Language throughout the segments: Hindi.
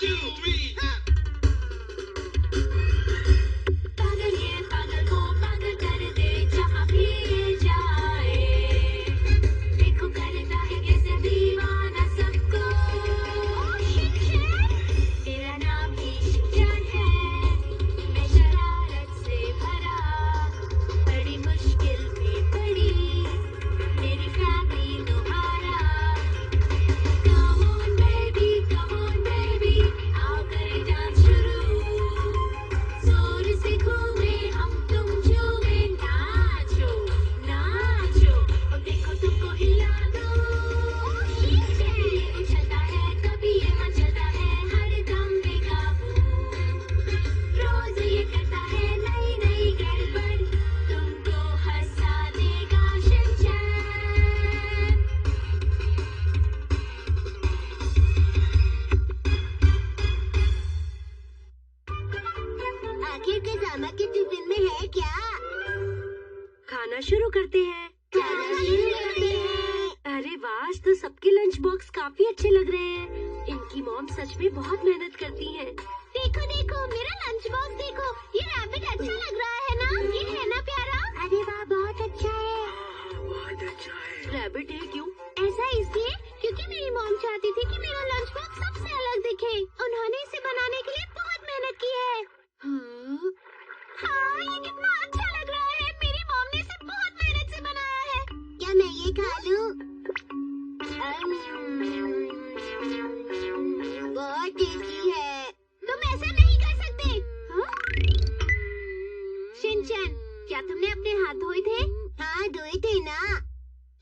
2, 3. पागल ये पागल को पागल कर दे जहाँ भी ये जाए। देखो करता है कैसे दीवाना सबको। तेरा नाम ही शिनचैन है। मैं शरारत से भरा, बड़ी मुश्किल में पड़ी मेरी फैमिली तुम्हारा। Come on baby, आओ करें डांस शुरू। जोर से घूमे हम तुम झूमे, नाचो नाचो और देखो तुमको हिला दो। ये उछलता है कभी ये मचलता है हरदम बेकाबू। रोज ये करता है नई नई गड़बड़, तुमको हंसा देगा शिनचैन। आखिर कसामा के टिफिन में है क्या? खाना शुरू करते हैं। अरे वाह, आज तो सबके लंच बॉक्स काफी अच्छे लग रहे हैं। इनकी मॉम सच में बहुत मेहनत करती है। देखो देखो मेरा लंच बॉक्स देखो, ये रैबिट अच्छा लग रहा है ना? ये है ना प्यारा? अरे वाह बहुत अच्छा है। बहुत अच्छा है। रैबिट है क्यों? ऐसा इसलिए क्योंकि मेरी मॉम चाहती थी कि मेरा लंच बॉक्स सबसे अलग दिखे। उन्होंने इसे बनाने के लिए बहुत मेहनत की है। हाँ, हाँ ये कितना अच्छा लग रहा है। मेरी मॉम ने इसे बहुत मेहनत से बनाया है। क्या मैं ये खा लूं? बहुत टेस्टी है। तुम ऐसा नहीं कर सकते। हाँ? शिनचैन, क्या तुमने अपने हाथ धोए थे? हाँ धोए थे ना,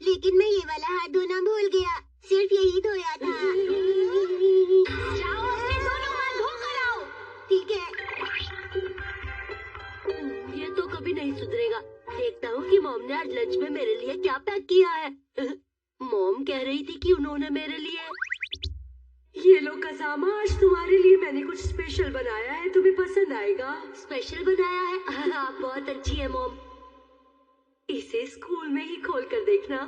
लेकिन मैं ये वाला हाथ धोना भूल गया। सिर्फ यही धोया था। जाओ अपने दोनों हाथ धो कर आओ। ठीक है। ये तो कभी नहीं सुधरेगा। देखता हूँ कि मॉम ने आज लंच में मेरे लिए क्या पैक किया है। मॉम कह रही थी कि उन्होंने मेरे लिए ये लो कसामा, आज तुम्हारे लिए मैंने कुछ स्पेशल बनाया है, तुम्हें पसंद आएगा। स्पेशल बनाया है? आप बहुत अच्छी है मॉम। इसे स्कूल में ही खोल कर देखना।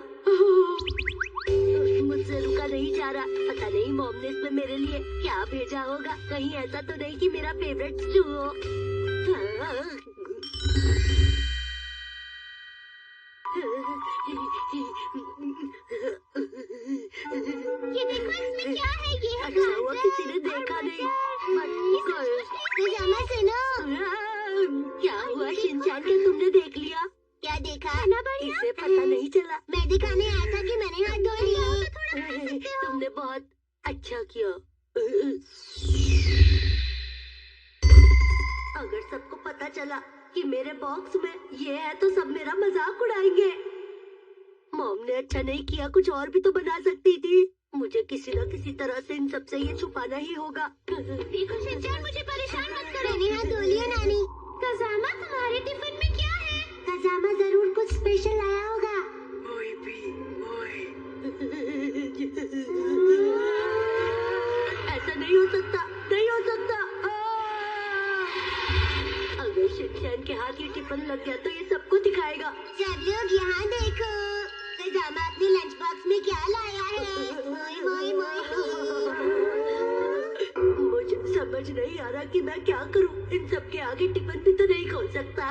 मुझसे रुका नहीं जा रहा। पता नहीं मॉम ने इसमें मेरे लिए क्या भेजा होगा। कहीं ऐसा तो नहीं कि मेरा फेवरेट स्टू हो। ये देखो इसमें क्या है? ये है अच्छा हुआ गाजर किसी ने और देखा नहीं। मटर। पिजामा सुनो। क्या हुआ शिनचैन, क्या तुमने देख लिया? क्या देखा? है ना बढ़िया? इसे पता नहीं चला। मैं दिखाने आया था कि मैंने हाथ धो लिया। तो थोड़ा कर सकते हो। तुमने बहुत अच्छा किया। अगर सबको पता चला कि मेरे बॉक्स में ये है तो सब मेरा मजाक उड़ाएंगे। मॉम ने अच्छा नहीं किया, कुछ और भी तो बना सकती थी। मुझे किसी न किसी तरह से इन सबसे ये छुपाना ही होगा। देखो शिनचैन, मुझे परेशान मत करो। मैंने हाथ धो लिया नानी। कसामा तुम्हारे टिफिन में क्या है? कसामा जरूर कुछ स्पेशल लाया होगा। ओए भी, ओए। ऐसा नहीं हो सकता, नहीं हो सकता। अगर शिनचैन के हाथ ये टिफिन लग गया तो ये सबको दिखाएगा। सब लोग यहाँ देखो, कसामा अपने लंच बॉक्स में क्या लाया है। मोए मोए मोए। मुझे समझ नहीं आ रहा कि मैं क्या करूं। इन सब के आगे टिफिन भी तो नहीं खोल सकता।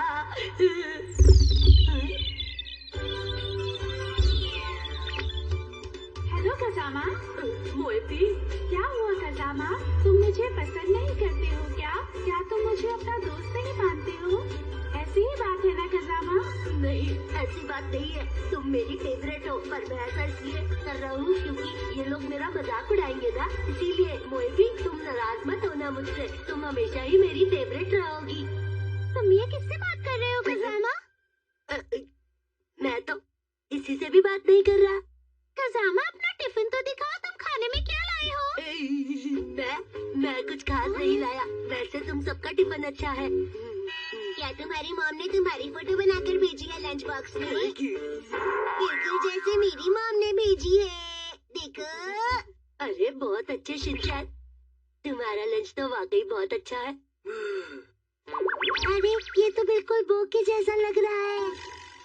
हेलो कसामा। मोएबी, क्या हुआ कसामा? तुम मुझे पसंद नहीं करते हो क्या? क्या तुम मुझे अपना दोस्त नहीं मानते हो? ऐसी ही बात है ना कसामा? नहीं ऐसी बात नहीं है। तुम मेरी फेवरेट हो, पर मैं ऐसा इसलिए कर रहा हूँ क्योंकि ये लोग मेरा मजाक उड़ाएंगे ना, इसीलिए। मोएबी तुम नाराज मत होना मुझसे, तुम हमेशा ही मेरी फेवरेट रहोगी। तुम ये किससे बात कर रहे हो कसामा? मैं तो इसी से भी बात नहीं कर रहा। कसामा अपना टिफिन तो दिखाओ, तुम खाने में क्या लाए हो? मैं कुछ खास नहीं लाया। वैसे तुम सबका टिफिन अच्छा है। क्या तुम्हारी मॉम ने तुम्हारी फोटो बनाकर भेजी है लंच बॉक्स में? बिल्कुल जैसे मेरी मॉम ने भेजी है। देखो। अरे बहुत अच्छे शिनचैन, तुम्हारा लंच तो वाकई बहुत अच्छा है। अरे ये तो बिल्कुल बो के जैसा लग रहा है।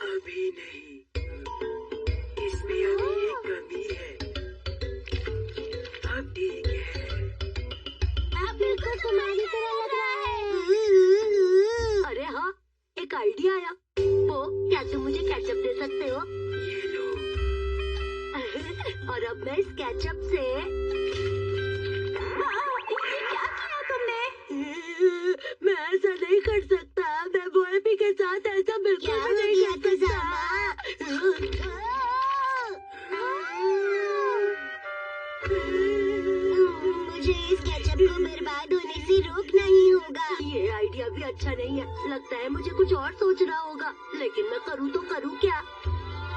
अभी नहीं, इसमें अभी एक कमी है। अब ठीक है। अब अब मैं इस केचप से ये क्या किया तुमने? मैं ऐसा नहीं कर सकता। मैं बॉयपी के साथ ऐसा बिल्कुल भी नहीं कर सकता। मुझे इस केचप को बर्बाद होने से रोकना ही होगा। ये आइडिया भी अच्छा नहीं है। लगता है मुझे कुछ और सोचना होगा, लेकिन मैं करूँ तो करूँ क्या?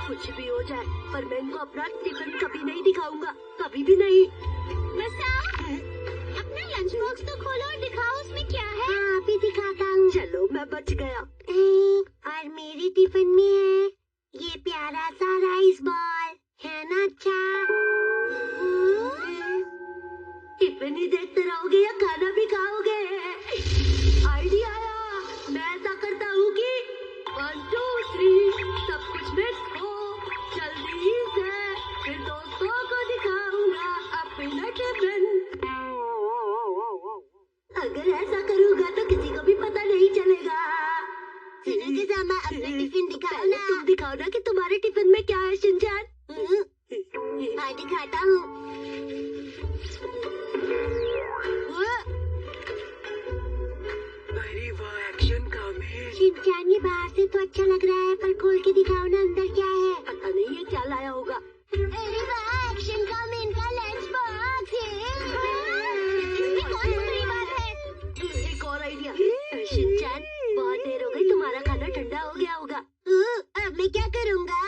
कुछ भी हो जाए, पर मैं इनको अपना टिफिन कभी नहीं दिखाऊंगा, कभी भी नहीं। अपना लंच बॉक्स तो खोलो और दिखाओ उसमें क्या है। हाँ, अभी दिखाता हूँ। चलो, मैं बच गया। और मेरे टिफिन में है ये प्यारा सा राइस बॉल, है ना? अच्छा, टिफिन ही देखते रहोगे या खाना भी खाओगे? आइडिया आया। मैं ऐसा करता हूँ कि 1 2 3 सब कुछ मिक्स हो जल्दी से, फिर दोस्तों को दिखाऊंगा अपना टिफिन। अगर ऐसा करूँगा तो किसी को भी पता नहीं चलेगा। सुनो कज़ामा, अपना टिफिन दिखाओ पहले ना। तुम दिखाओ ना कि तुम्हारे टिफिन में क्या है, शिनचैन। हाँ, दिखाता हूँ। अरे वाह, एक्शन कामिल। शिनचैन, ये बाहर से तो अच्छा लग रहा है, पर खोल के दिखाओ ना अंदर क्या है। पता नहीं ये क्या लाया होगा। अरे वाह, एक्शन का मेन का लंच बॉक्स है। इसमें कौन सी बड़ी बात है? एक और आइडिया। शिनचैन, बहुत देर हो गई, तुम्हारा खाना ठंडा हो गया होगा। अब मैं क्या करूँगा?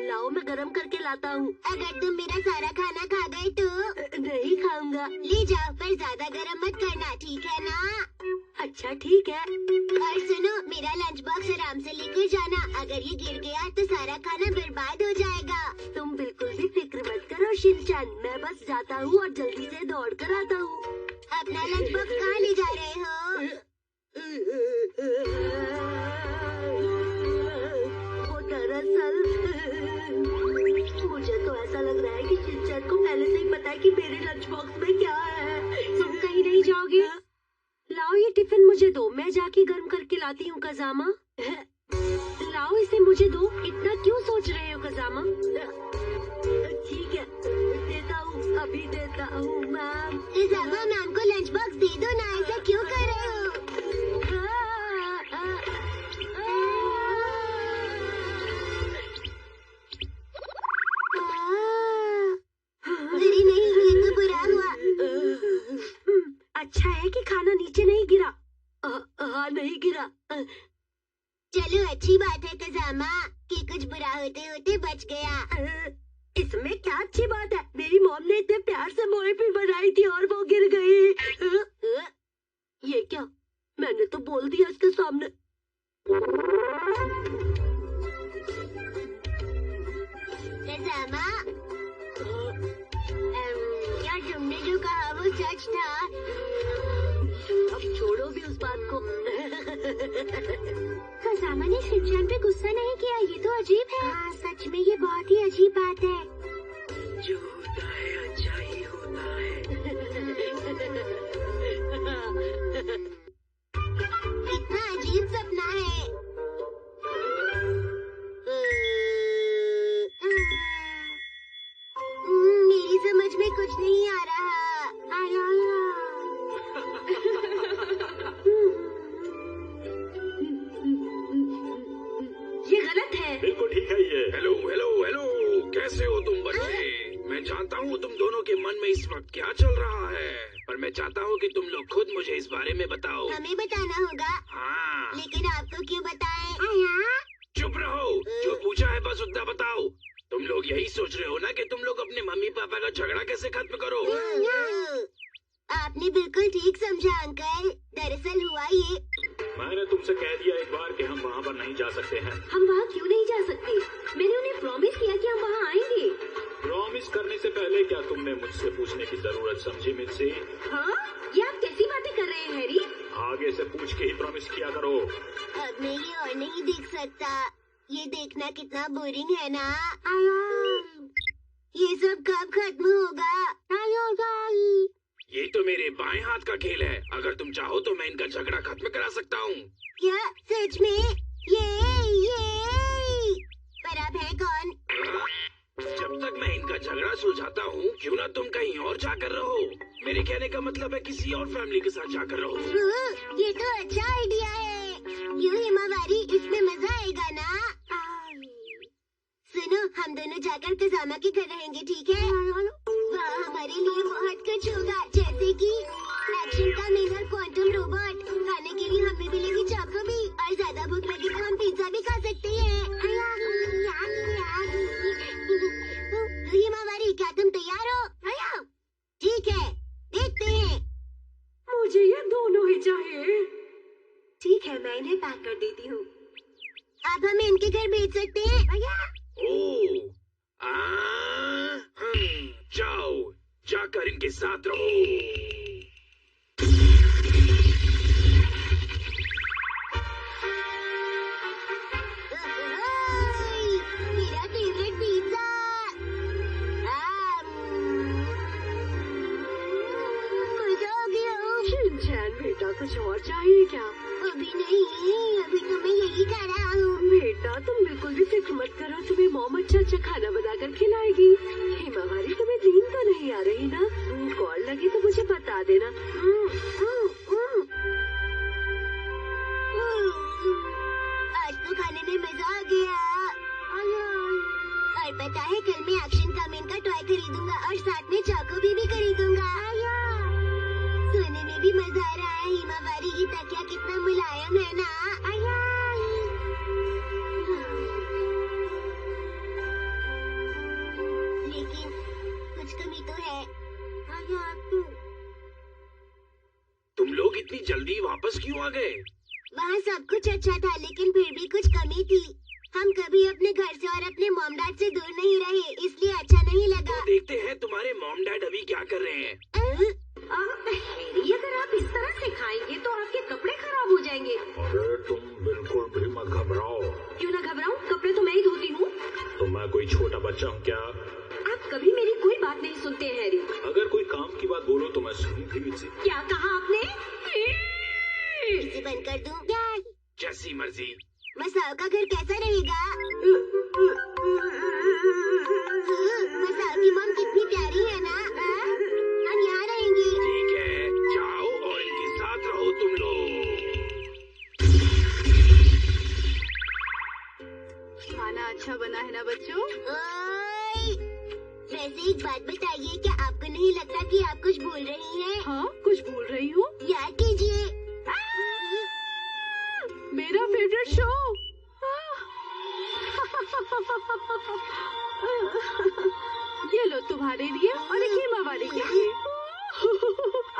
लाओ, मैं गरम करके लाता हूँ। अगर तुम मेरा सारा खाना खा गए तो नहीं खाऊंगा। ले जाओ, पर ज्यादा गरम मत करना, ठीक है ना? अच्छा ठीक है। और सुनो, मेरा लंच बॉक्स आराम से लेकर जाना। अगर ये गिर गया तो सारा खाना बर्बाद हो जाएगा। तुम बिल्कुल भी फिक्र मत करो शिनचैन, मैं बस जाता हूँ और जल्दी से दौड़ कर आता हूँ। अपना लंच बॉक्स कहाँ ले जा रहे हो? वो दरअसल मुझे तो ऐसा लग रहा है कि शिनचैन को पहले से ही पता है कि मेरे लंच बॉक्स में क्या है। तुम कहीं नहीं जाओगे? लाओ, ये टिफिन मुझे दो, मैं जाके गर्म करके लाती हूँ कज़ामा। लाओ, इसे मुझे दो। इतना क्यों सोच रहे हो कज़ामा? ठीक है, देता हूँ, अभी देता हूँ मैम। कज़ामा, मैम को लंच बॉक्स दे दो ना, ऐसा क्यों कर रहे हो? अरे नहीं, ये तो बुरा हुआ। अच्छा है कि खाना नीचे नहीं गिरा। हाँ, नहीं गिरा। चलो, अच्छी बात है कज़ामा कि कुछ बुरा होते होते बच गया। इसमें क्या अच्छी बात है? मेरी मॉम ने इतने प्यार से मोएपी बनाई थी और वो गिर गई। ये क्या? मैंने तो बोल दिया इसके सामने। कज़ामा, क्या तुमने जो कहा वो सच था? अब छोड़ो भी उस बात को। कज़ामा ने शिनचैन पे गुस्सा नहीं किया, ये तो अजीब है। हाँ, सच में ये बहुत ही अजीब बात है। जो होता है अच्छा ही होता है। कितना अजीब सपना है। मेरी समझ में कुछ नहीं आ रहा। ये गलत है। बिल्कुल ठीक है ये। हेलो हेलो हेलो, कैसे हो तुम बच्चे? मैं जानता हूँ तुम दोनों के मन में इस वक्त क्या चल रहा है, पर मैं चाहता हूँ कि तुम लोग खुद मुझे इस बारे में बताओ। हमें बताना होगा, हाँ, लेकिन आपको क्यों बताएं? चुप रहो, जो पूछा है बस उतना बताओ। तुम लोग यही सोच रहे हो ना कि तुम लोग अपने मम्मी पापा का झगड़ा कैसे खत्म करो। आपने बिल्कुल ठीक समझा अंकल। दरअसल हुआ ये, मैंने तुमसे कह दिया एक बार कि हम वहाँ पर नहीं जा सकते हैं। हम वहाँ क्यों नहीं जा सकते? मैंने उन्हें प्रॉमिस किया कि हम वहाँ आएंगे। प्रॉमिस करने से पहले क्या तुमने मुझसे पूछने की जरूरत समझी मिर्ची? हाँ? ये आप कैसी बातें कर रहे हैं हैरी? आगे से पूछ के ही प्रॉमिस किया करो। अब मैं ये और नहीं देख सकता। ये देखना कितना बोरिंग है ना। ये सब कब खत्म होगा? ये तो मेरे बाएं हाथ का खेल है। अगर तुम चाहो तो मैं इनका झगड़ा खत्म करा सकता हूँ। क्या सच में? ये पर आप हैं कौन? जब तक मैं इनका झगड़ा सुलझाता हूँ, क्यों ना तुम कहीं और जाकर रहो। मेरे कहने का मतलब है किसी और फैमिली के साथ जाकर रहो। ये तो अच्छा आइडिया है। यूं हिमावारी, इसमें मजा आएगा ना। सुनो, हम दोनों जाकर कसामा के घर रहेंगे, ठीक है? वहाँ हमारे लिए बहुत कुछ होगा, जैसे कि एक्शन का मेन और क्वांटम रोबोट। खाने के लिए हमें मिलेगी चॉको भी, और ज्यादा भूख लगे तो हम पिज्जा भी खा सकते हैं। हिमावारी, क्या तुम तैयार हो? ठीक है, देखते हैं। मुझे ये दोनों ही चाहिए। ठीक है, मैं इन्हें पैक कर देती हूँ। अब हमें इनके घर भेज सकते हैं। जाओ, जाकर इनके साथ रहो। मेरा फेवरेट पिज्जा। मजा आ गया। शिनचैन बेटा, कुछ और चाहिए क्या? अभी नहीं, अभी तो मैं यही खा रहा हूँ। बेटा तुम बिल्कुल भी फिक्र मत करो, तुम्हें मॉम अच्छा अच्छा खाना बनाकर खिलाएगी। हिमावारी, तुम्हें नींद तो नहीं आ रही ना? भूख और लगे तो मुझे बता देना। आज तो खाने में मजा आ गया। और पता है, कल मैं एक्शन कामेन का टॉय खरीदूंगा और साथ में चॉको भी खरीदूंगा। सोने में भी मजा आ रहा है। हिमावारी, ये तकिया कितना मुलायम है ना। लेकिन कुछ कमी तो है। तुम लोग इतनी जल्दी वापस क्यों आ गए? वहाँ सब कुछ अच्छा था, लेकिन फिर भी कुछ कमी थी। हम कभी अपने घर से और अपने मॉम डैड से दूर नहीं रहे, इसलिए अच्छा नहीं लगा। तो देखते हैं तुम्हारे मॉम डैड अभी क्या कर रहे हैं। हैरी, अगर आप इस तरह से खाएंगे तो आपके कपड़े खराब हो जाएंगे। अरे तुम बिल्कुल भी मत घबराओ। क्यों ना घबराऊं? कपड़े तो मैं ही धोती हूँ। तो मैं कोई छोटा बच्चा हूँ क्या? आप कभी मेरी कोई बात नहीं सुनते हैं हैरी। अगर कोई काम की बात बोलो तो मैं सुनूंगी भी। क्या कहा आपने? इसे बंद कर दूं? जैसी मर्जी। मसाओ का घर कैसा रहेगा? मसाओ की मॉम कितनी प्यारी है ना। हम यहाँ रहेंगे। ठीक है, जाओ और इनके साथ रहो तुम लोग। खाना अच्छा बना है ना बच्चों? ओए, वैसे एक बात बताइए, क्या आपको नहीं लगता कि आप कुछ भूल रही हैं? हाँ, कुछ भूल रही हूँ। याद कीजिए, मेरा फेवरेट शो। ये लो तुम्हारे लिए और एक हिमावारी के लिए।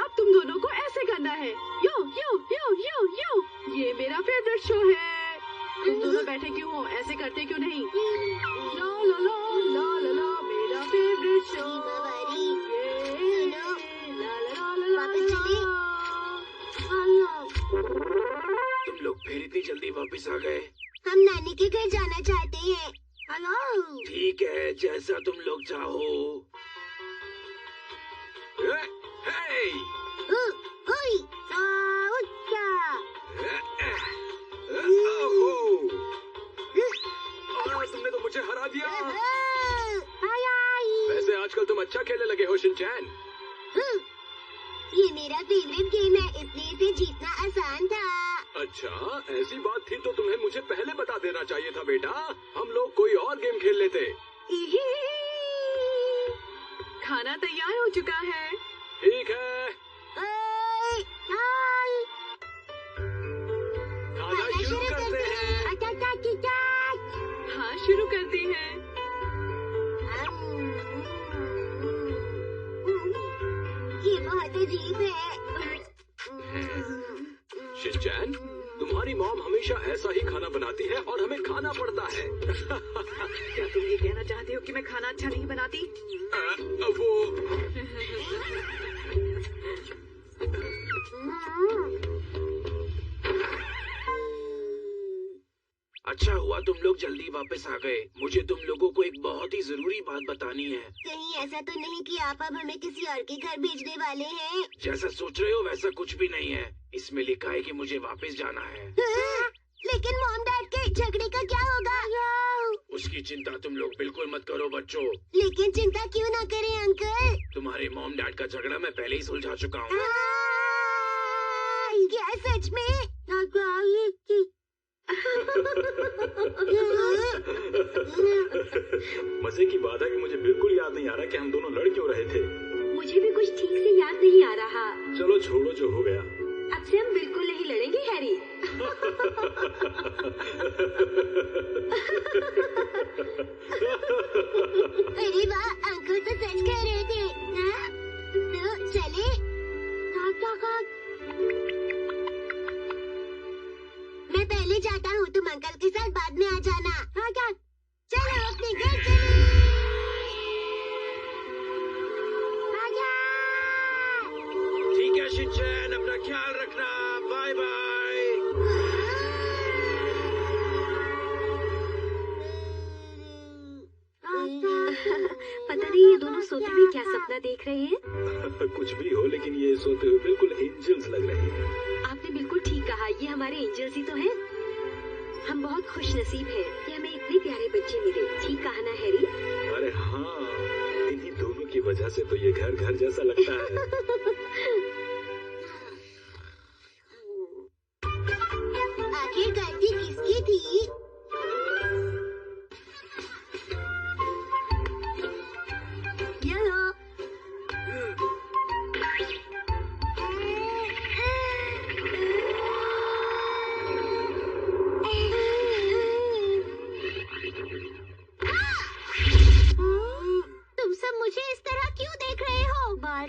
अब तुम दोनों को ऐसे करना है। यो यो यो यो यो। ये मेरा फेवरेट शो है। तुम दोनों बैठे क्यों हो? ऐसे करते क्यों नहीं? ला ला ला ला ला ला, मेरा फेवरेट शो। हिमावारी, ये सुनो, ला ला ला ला ला। वापस चले। तुम लोग फिर इतनी जल्दी वापस आ गए। हम नानी के घर जाना चाहते हैं। हेलो। ठीक है, जैसा तुम लोग चाहो। हे! ओए, उच्चा। ओहो! तुमने तो मुझे हरा दिया। वैसे आजकल तुम अच्छा खेलने लगे हो शिनचैन। ये मेरा फेवरेट गेम है, इसलिए इसे जीतना आसान था। अच्छा, ऐसी बात थी तो तुम्हें मुझे पहले बता देना चाहिए था बेटा। हम लोग कोई और गेम खेल लेते। खाना तैयार हो चुका है। ठीक है, ओए, हाय। खाना शुरू करते हैं। हाँ, शुरू करते हैं। ये बहुत अजीब है। शिनचैन, तुम्हारी मॉम हमेशा ऐसा ही खाना बनाती है और हमें खाना पड़ता है। क्या तुम ये कहना चाहते हो कि मैं खाना अच्छा नहीं बनाती? वो अच्छा हुआ तुम लोग जल्दी वापस आ गए। मुझे तुम लोगों को एक बहुत ही जरूरी बात बतानी है। कहीं ऐसा तो नहीं कि आप अब हमें किसी और के घर भेजने वाले हैं? जैसा सोच रहे हो वैसा कुछ भी नहीं है। इसमें लिखा है कि मुझे वापस जाना है। लेकिन मॉम डैड के झगड़े का क्या होगा? उसकी चिंता तुम लोग बिल्कुल मत करो बच्चों। लेकिन चिंता क्यों ना करें अंकल? तुम्हारे मॉम डैड का झगड़ा मैं पहले ही सुलझा चुका हूँ। क्या सच में? मजे की बात है कि मुझे बिल्कुल याद नहीं आ रहा कि हम दोनों लड़ क्यों रहे थे। मुझे भी कुछ ठीक से याद नहीं आ रहा। चलो छोड़ो, जो हो गया। अब से हम बिल्कुल नहीं लड़ेंगे हैरी। अरे वाह, अंकल तो सच कह रहे थे। हाँ? तो चले। मैं पहले जाता हूँ, तुम अंकल के साथ बाद में आ जाना। हाँ क्या? चलो अपने घर चले। ठीक है शिनचैन, अपना ख्याल रखना। Bye bye. पता नहीं ये दोनों सोते हुए क्या सपना देख रहे हैं। कुछ भी हो, लेकिन ये सोते हुए बिल्कुल एंजल्स लग रहे हैं। आपने बिल्कुल ठीक कहा, ये हमारे एंजल्स ही तो हैं। हम बहुत खुश नसीब हैं कि हमें इतने प्यारे बच्चे मिले। ठीक कहा ना हैरी? अरे हाँ, इन्हीं दोनों की वजह से तो ये घर घर जैसा लगता है। आखिर गलती किसकी थी?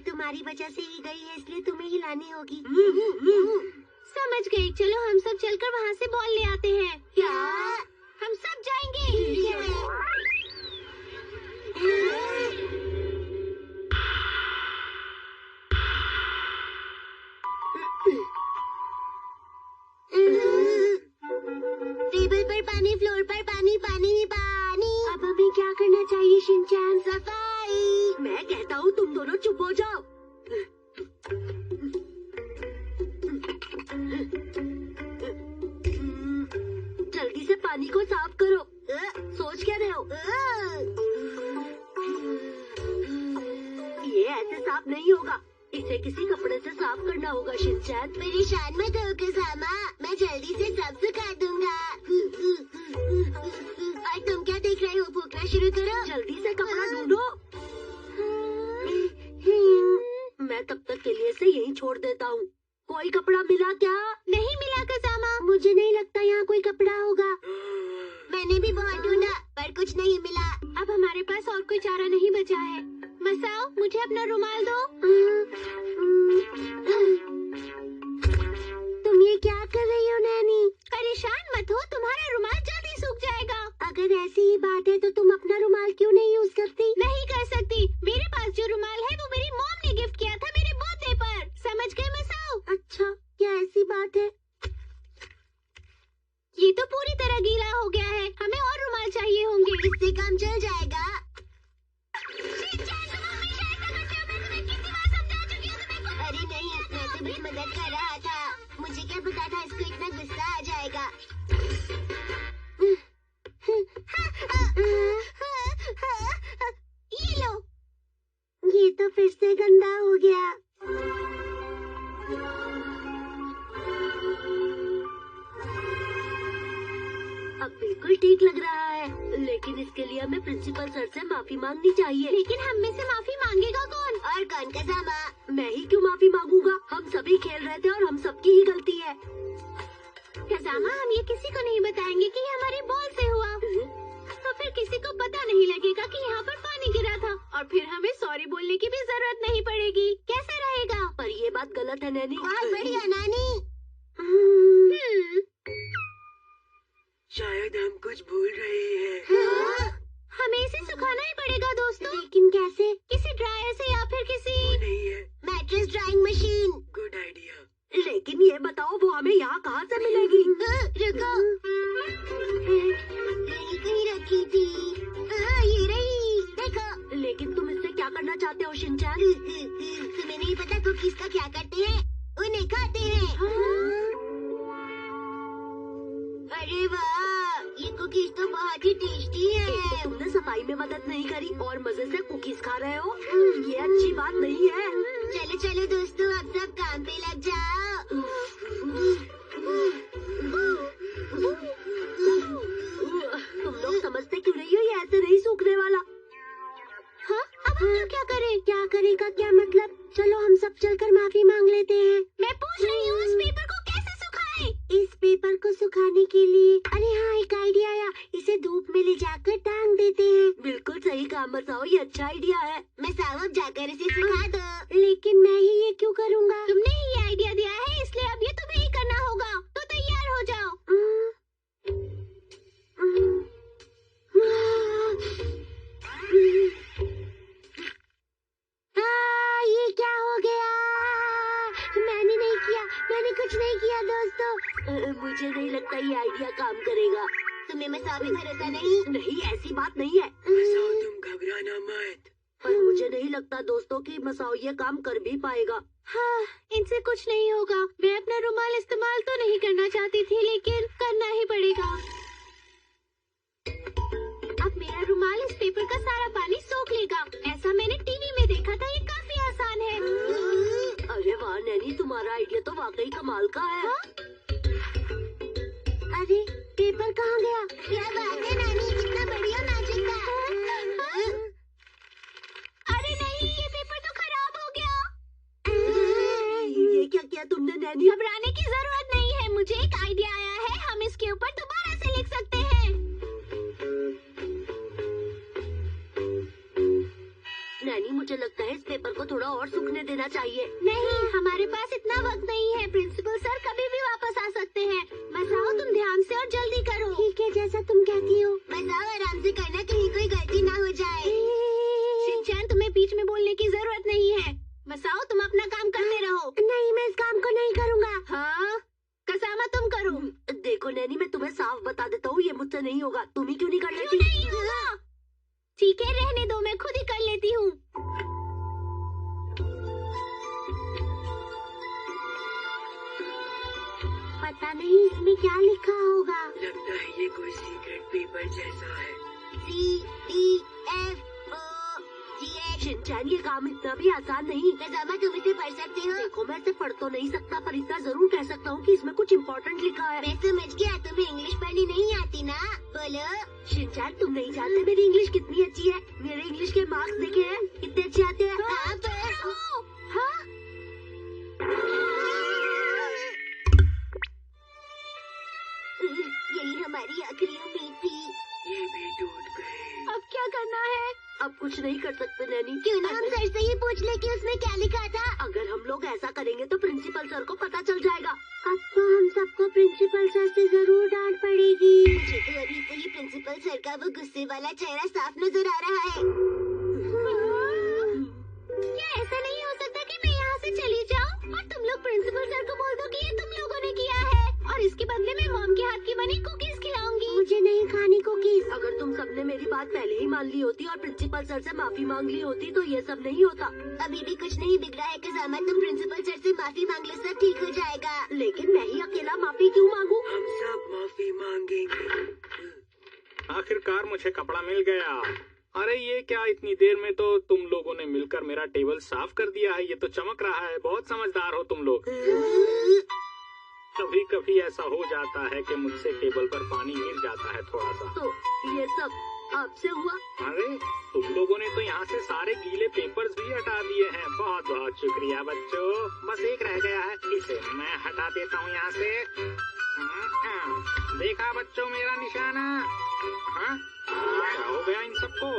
तुम्हारी वजह से ही गई है, इसलिए तुम्हें ही लानी होगी। समझ गई। चलो हम सब चलकर वहाँ से बॉल ले आते हैं। क्या? हम सब जाएंगे। टेबल पर पानी, फ्लोर पर पानी, पानी ही पानी। अब हमें क्या करना चाहिए शिनचैन? सफाई। मैं कहता हूँ तुम दोनों चुप हो जाओ। जल्दी से पानी को साफ करो। सोच क्या रहे हो? ये ऐसे साफ नहीं होगा, इसे किसी कपड़े से साफ करना होगा शिनचैन। परेशान मत हो कसामा, मैं जल्दी से सब सुखा दूंगा। और तुम क्या देख रहे हो? फूकना शुरू करो। जल्दी से कपड़ा ढूंढो। मैं तब तक के लिए इसे यहीं छोड़ देता हूँ। कोई कपड़ा मिला क्या? नहीं मिला कसामा, मुझे नहीं लगता यहाँ कोई कपड़ा होगा। मैंने भी बहुत ढूंढा पर कुछ नहीं मिला। अब हमारे पास और कोई चारा नहीं बचा है। मसाओ, मुझे अपना रुमाल दो। तुम ये क्या कर रही हो नैनी? परेशान मत हो, तुम्हारा रुमाल जल्दी सूख जाएगा। अगर ऐसी ही बात है तो तुम अपना रुमाल क्यों नहीं यूज करती? नहीं कर सकती। मेरे पास जो रुमाल है वो मेरी मॉम ने गिफ्ट किया था मेरे बर्थडे पर। समझ गए मसाओ? अच्छा, क्या ऐसी बात है? ये तो पूरी तरह गीला हो गया है, हमें और रुमाल चाहिए होंगे। इससे काम चल जाएगा। अरे नहीं, मैं तो बस मदद कर रहा था। मुझे क्या पता था इसको इतना गुस्सा आ जाएगा। ये लो। ये तो फिर से गंदा हो गया। अब बिल्कुल ठीक लग रहा है, लेकिन इसके लिए हमें प्रिंसिपल सर से माफी मांगनी चाहिए। लेकिन हम में से माफी मांगेगा कौन? और कौन कसामा? मैं ही क्यों माफी मांगूंगा? हम सभी खेल रहे थे और हम सबकी ही गलती है। कसामा, हम ये किसी को नहीं बताएंगे कि ये हमारी बॉल से हुआ। तो फिर किसी को पता नहीं लगेगा कि यहाँ पर पानी गिरा था, और फिर हमें सॉरी बोलने की भी जरूरत नहीं पड़ेगी। कैसा रहेगा? पर ये बात गलत है नैनी। बहुत बढ़िया नानी। शायद हम कुछ भूल रहे हैं। हमें इसे सुखाना ही पड़ेगा दोस्तों। लेकिन कैसे? किसी ड्रायर से या फिर किसी नहीं है। Mattress drawing machine. Good idea. लेकिन ये बताओ वो हमें यहाँ कहाँ से मिलेगी? रुको, यही कहीं रखी थी। ये रही, देखो। लेकिन तुम इससे क्या करना चाहते हो शिनचैन? तुम्हें नहीं पता कुकीज का क्या करते हैं? उन्हें खाते हैं। अरे वाह, ये कुकीज तो बहुत ही टेस्टी है। में मदद नहीं करी और मजे से कुकीज खा रहे हो। ये अच्छी बात नहीं है। चलो चलो दोस्तों, अब सब काम पे लग जाओ। तुम लोग समझते क्यों नहीं हो, ये ऐसे नहीं सूखने वाला। हाँ, अब हम लोग क्या करें? क्या करेगा क्या मतलब? चलो हम सब चलकर माफी मांग लेते हैं। मैं पूछ रही हूँ, इस पेपर को कैसे सुखाएं? इस पेपर को सुखाने के लिए, अरे हाँ, एक आइडिया आया। इसे धूप में ले जाकर टांग देते हैं। बिल्कुल सही कहा मसाओ, ये अच्छा आइडिया है। मैं साहब जाकर इसे सुखा दो। लेकिन मैं ही ये क्यों करूँगा? तुमने ही ये आइडिया दिया है, इसलिए अब ये तुम्हें ही करना होगा। तो तैयार हो जाओ। ये क्या हो गया? मैंने नहीं किया, मैंने कुछ नहीं किया दोस्तों। मुझे नहीं लगता ये आइडिया काम करेगा। तुम्हें मसाओ पे भरोसा नहीं? नहीं, ऐसी बात नहीं है। मसाओ तुम घबराना मत। पर मुझे नहीं लगता दोस्तों कि मसाओ ये काम कर भी पाएगा। हाँ, इनसे कुछ नहीं होगा। मैं अपना रुमाल इस्तेमाल तो नहीं करना चाहती थी, लेकिन करना ही पड़ेगा। अब मेरा रुमाल इस पेपर का सारा पानी सोख लेगा। ऐसा मैंने टीवी में देखा था, ये काफी आसान है। अरे वाह नैनी, तुम्हारा आइडिया तो वाकई कमाल का है। हाँ? अरे पेपर कहाँ गया? क्या बात है नानी, कितना बढ़िया मैजिक था। अरे नहीं, ये पेपर तो खराब हो गया। ये क्या किया तुमने नैनी? घबराने की जरूरत नहीं है, मुझे एक आइडिया आया है। हम इसके ऊपर दोबारा से लिख सकते हैं। नैनी, मुझे लगता है इस पेपर को थोड़ा और सूखने देना चाहिए। नहीं, हमारे पास इतना वक्त नहीं है। प्रिंसिपल सर कभी भी वापस आ सकते हैं। मसाओ, तुम ध्यान से और जल्दी करो। ठीक है, जैसा तुम कहती हो। मसाओ, आराम से करना, कहीं कोई गलती ना हो जाए। शिनचैन, तुम्हें बीच में बोलने की जरूरत नहीं है। मसाओ, तुम अपना काम करते रहो। नहीं, मैं इस काम को नहीं करूँगा। हाँ, कसामा तुम करो। देखो नैनी, मैं तुम्हें साफ बता देता हूँ, ये मुझसे नहीं होगा। तुम ही क्यों नहीं कर क्यों लेती? नहीं होगा? ठीक है, रहने दो, मैं खुद ही कर लेती हूँ। पता नहीं इसमें क्या लिखा होगा। लगता है ये कोई सीक्रेट पेपर जैसा है। CDFOGH। शिनचैन, ये काम इतना भी आसान नहीं। कसामा, तुम इसे पढ़ सकते हो? देखो, मैं इसे पढ़ तो नहीं सकता, पर इतना जरूर कह सकता हूँ कि इसमें कुछ इम्पोर्टेंट लिखा है। मैं समझ गया, तुम्हें इंग्लिश पढ़नी नहीं आती ना? बोलो। शिनचैन, तुम नहीं जानते मेरी इंग्लिश कितनी अच्छी है। मेरे इंग्लिश के मार्क्स देखे हैं, कितने अच्छे आते हैं। हाँ, पढ़ो। हाँ? यही हमारी आखिरी उम्मीद थी। ये भी टूट गए। अब क्या करना है? अब कुछ नहीं कर सकते नैनी। क्यों ना हम सर से ही पूछ ले कि उसने क्या लिखा था। अगर हम लोग ऐसा करेंगे तो प्रिंसिपल सर को पता चल जाएगा। अब तो हम सबको प्रिंसिपल सर से जरूर डांट पड़ेगी। मुझे तो अभी से ही प्रिंसिपल सर का वो गुस्से वाला चेहरा साफ नजर आ रहा है। क्या ऐसा नहीं हो सकता कि मैं यहाँ से चली जाऊँ और तुम लोग प्रिंसिपल सर को बोल दो कि ये तुम लोगों ने किया है, और इसके बदले में मॉम के हाथ की बनी कुकीज खिलाऊंगी। मुझे नहीं खानी कुकीज। अगर तुम सबने मेरी बात पहले ही मान ली होती और प्रिंसिपल सर से माफी मांग ली होती तो ये सब नहीं होता। अभी भी कुछ नहीं बिगड़ा है कसामा, तुम प्रिंसिपल सर से माफी मांग लो, सब ठीक हो जाएगा। लेकिन मैं ही अकेला माफी क्यों मांगू? हम सब माफी मांगेंगे। आखिरकार मुझे कपड़ा मिल गया। अरे ये क्या, इतनी देर में तो तुम लोगों ने मिलकर मेरा टेबल साफ कर दिया है। ये तो चमक रहा है। बहुत समझदार हो तुम लोग। कभी कभी ऐसा हो जाता है कि मुझसे टेबल पर पानी गिर जाता है थोड़ा सा। तो ये सब आपसे हुआ? अरे तुम लोगों ने तो यहाँ से सारे गीले पेपर्स भी हटा दिए हैं। बहुत बहुत शुक्रिया बच्चों। बस एक रह गया है, इसे मैं हटा देता हूँ यहाँ से। देखा बच्चों मेरा निशाना? हाँ, क्या हो गया इन सबको?